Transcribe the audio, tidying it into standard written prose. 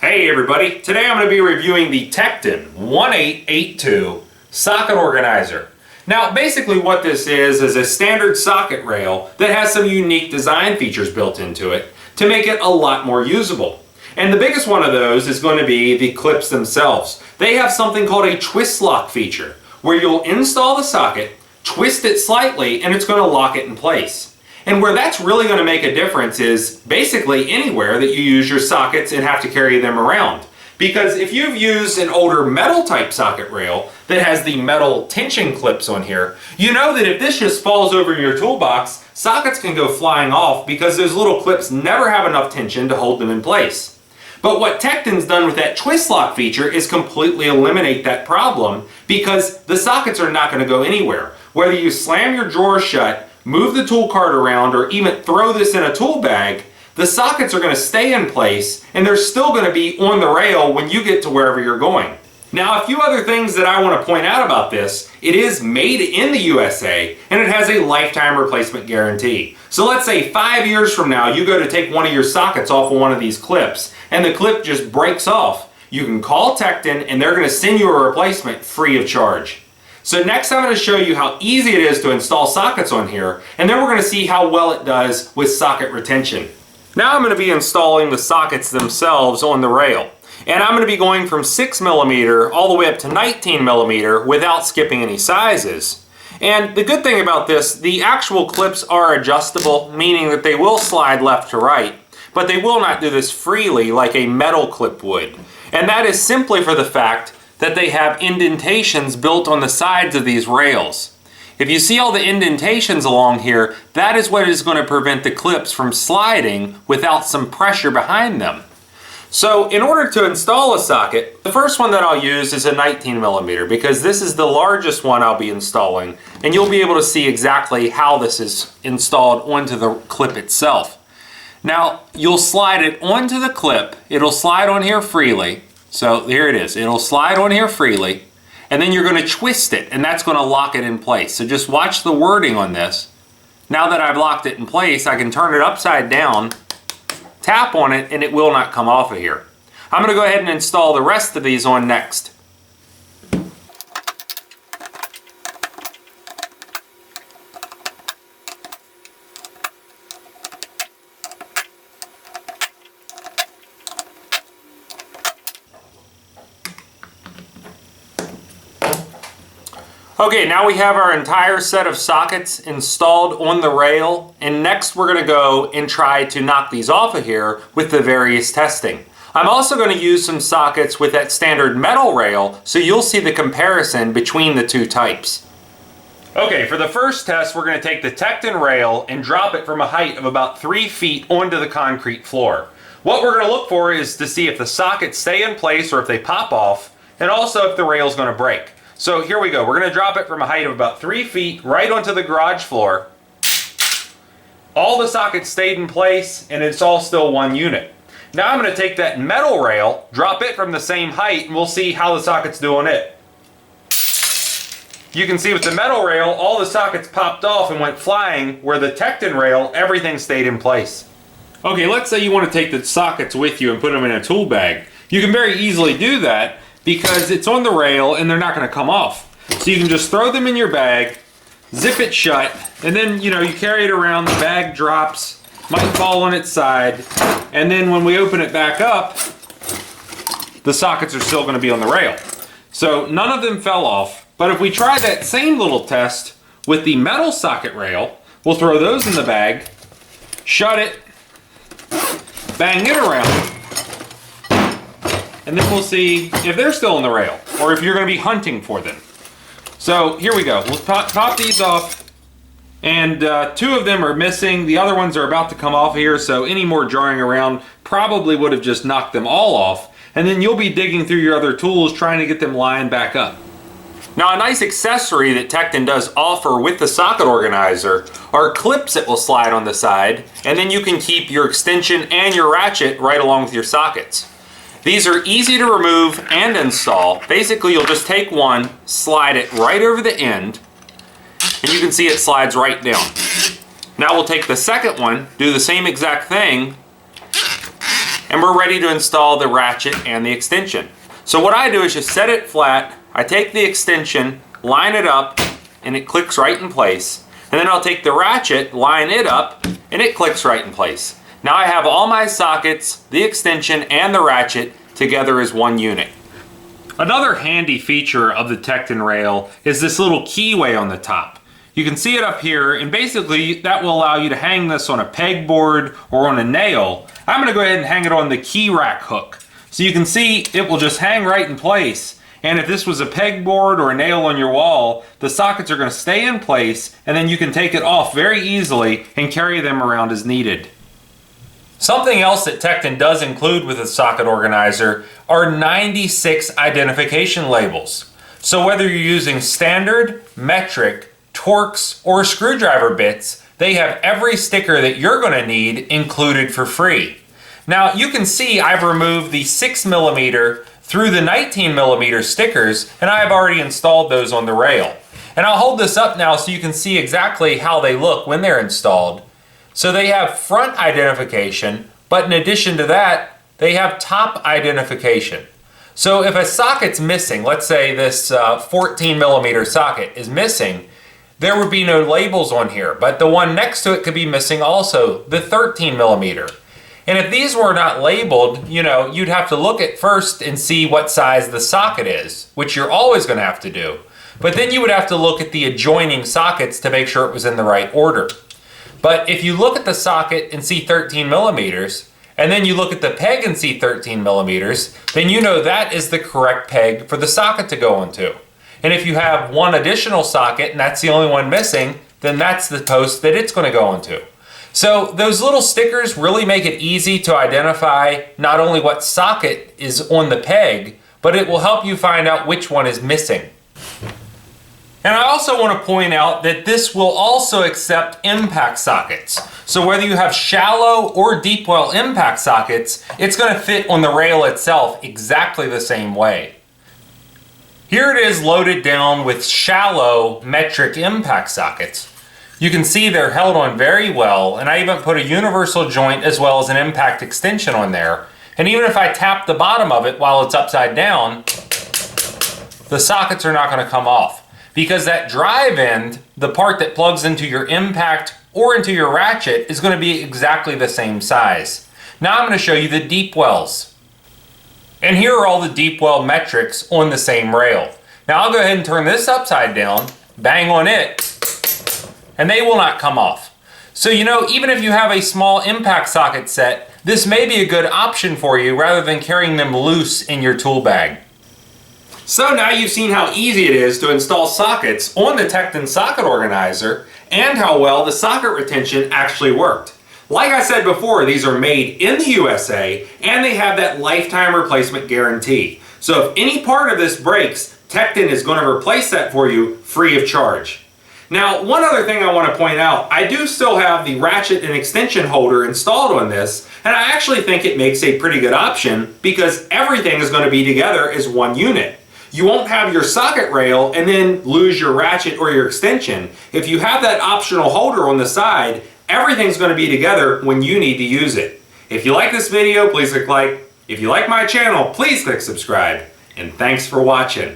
Hey everybody, today I'm going to be reviewing the TEKTON 1882 socket organizer. Now basically what this is a standard socket rail that has some unique design features built into it to make it a lot more usable. And the biggest one of those is going to be the clips themselves. They have something called a twist lock feature where you'll install the socket, twist it slightly, and it's going to lock it in place. And where that's really going to make a difference is basically anywhere that you use your sockets and have to carry them around. Because if you've used an older metal type socket rail that has the metal tension clips on here, you know that if this just falls over in your toolbox, sockets can go flying off because those little clips never have enough tension to hold them in place. But what TEKTON's done with that twist lock feature is completely eliminate that problem because the sockets are not going to go anywhere. Whether you slam your drawer shut, move the tool cart around, or even throw this in a tool bag, the sockets are going to stay in place and they're still going to be on the rail when you get to wherever you're going. Now, a few other things that I want to point out about this: it is made in the USA and it has a lifetime replacement guarantee. So let's say 5 years from now you go to take one of your sockets off of one of these clips and the clip just breaks off. You can call TEKTON and they're going to send you a replacement free of charge. So next I'm going to show you how easy it is to install sockets on here, and then we're going to see how well it does with socket retention. Now I'm going to be installing the sockets themselves on the rail. And I'm going to be going from 6mm all the way up to 19mm without skipping any sizes. And the good thing about this, the actual clips are adjustable, meaning that they will slide left to right, but they will not do this freely like a metal clip would. And that is simply for the fact that they have indentations built on the sides of these rails. If you see all the indentations along here, that is what is going to prevent the clips from sliding without some pressure behind them. So in order to install a socket, the first one that I'll use is a 19mm because this is the largest one I'll be installing, and you'll be able to see exactly how this is installed onto the clip itself. Now you'll slide it onto the clip, it'll slide on here freely. So here it is, it'll slide on here freely, and then you're going to twist it, and that's going to lock it in place. So just watch the wording on this. Now that I've locked it in place, I can turn it upside down, tap on it, and it will not come off of here. I'm going to go ahead and install the rest of these on next. Okay, now we have our entire set of sockets installed on the rail, and next we're going to go and try to knock these off of here with the various testing. I'm also going to use some sockets with that standard metal rail, so you'll see the comparison between the two types. Okay, for the first test we're going to take the TEKTON rail and drop it from a height of about 3 feet onto the concrete floor. What we're going to look for is to see if the sockets stay in place or if they pop off, and also if the rail is going to break. So here we go. We're going to drop it from a height of about 3 feet right onto the garage floor. All the sockets stayed in place and it's all still one unit. Now I'm going to take that metal rail, drop it from the same height, and we'll see how the sockets do on it. You can see with the metal rail, all the sockets popped off and went flying, where the TEKTON rail, everything stayed in place. Okay, let's say you want to take the sockets with you and put them in a tool bag. You can very easily do that because it's on the rail and they're not going to come off. So you can just throw them in your bag, zip it shut, and then you carry it around, the bag drops, might fall on its side, and then when we open it back up, the sockets are still going to be on the rail. So none of them fell off, but if we try that same little test with the metal socket rail, we'll throw those in the bag, shut it, bang it around, and then we'll see if they're still on the rail or if you're going to be hunting for them. So here we go. We'll pop these off, and 2 of them are missing. The other ones are about to come off here, so any more jarring around probably would have just knocked them all off, and then you'll be digging through your other tools trying to get them lined back up. Now, a nice accessory that TEKTON does offer with the socket organizer are clips that will slide on the side, and then you can keep your extension and your ratchet right along with your sockets. These are easy to remove and install. Basically, you'll just take one, slide it right over the end, and you can see it slides right down. Now we'll take the second one, do the same exact thing, and we're ready to install the ratchet and the extension. So what I do is just set it flat, I take the extension, line it up, and it clicks right in place. And then I'll take the ratchet, line it up, and it clicks right in place. Now I have all my sockets, the extension, and the ratchet together as one unit. Another handy feature of the TEKTON rail is this little keyway on the top. You can see it up here, and basically that will allow you to hang this on a pegboard or on a nail. I'm going to go ahead and hang it on the key rack hook. So you can see it will just hang right in place. And if this was a pegboard or a nail on your wall, the sockets are going to stay in place, and then you can take it off very easily and carry them around as needed. Something else that TEKTON does include with the socket organizer are 96 identification labels. So whether you're using standard, metric, Torx, or screwdriver bits, they have every sticker that you're going to need included for free. Now you can see I've removed the 6mm through the 19mm stickers, and I've already installed those on the rail. And I'll hold this up now so you can see exactly how they look when they're installed. So they have front identification, but in addition to that, they have top identification. So if a socket's missing, let's say this 14mm socket is missing, there would be no labels on here, but the one next to it could be missing also, the 13mm. And if these were not labeled, you'd have to look at first and see what size the socket is, which you're always going to have to do. But then you would have to look at the adjoining sockets to make sure it was in the right order. But if you look at the socket and see 13mm, and then you look at the peg and see 13mm, then you know that is the correct peg for the socket to go into. And if you have one additional socket and that's the only one missing, then that's the post that it's going to go into. So those little stickers really make it easy to identify not only what socket is on the peg, but it will help you find out which one is missing. And I also want to point out that this will also accept impact sockets. So whether you have shallow or deep well impact sockets, it's going to fit on the rail itself exactly the same way. Here it is loaded down with shallow metric impact sockets. You can see they're held on very well, and I even put a universal joint as well as an impact extension on there. And even if I tap the bottom of it while it's upside down, the sockets are not going to come off. Because that drive end, the part that plugs into your impact or into your ratchet, is going to be exactly the same size. Now I'm going to show you the deep wells. And here are all the deep well metrics on the same rail. Now I'll go ahead and turn this upside down, bang on it, and they will not come off. So even if you have a small impact socket set, this may be a good option for you rather than carrying them loose in your tool bag. So now you've seen how easy it is to install sockets on the TEKTON socket organizer and how well the socket retention actually worked. Like I said before, these are made in the USA and they have that lifetime replacement guarantee. So if any part of this breaks, TEKTON is going to replace that for you free of charge. Now, one other thing I want to point out, I do still have the ratchet and extension holder installed on this, and I actually think it makes a pretty good option because everything is going to be together as one unit. You won't have your socket rail and then lose your ratchet or your extension. If you have that optional holder on the side, everything's going to be together when you need to use it. If you like this video, please click like. If you like my channel, please click subscribe. And thanks for watching.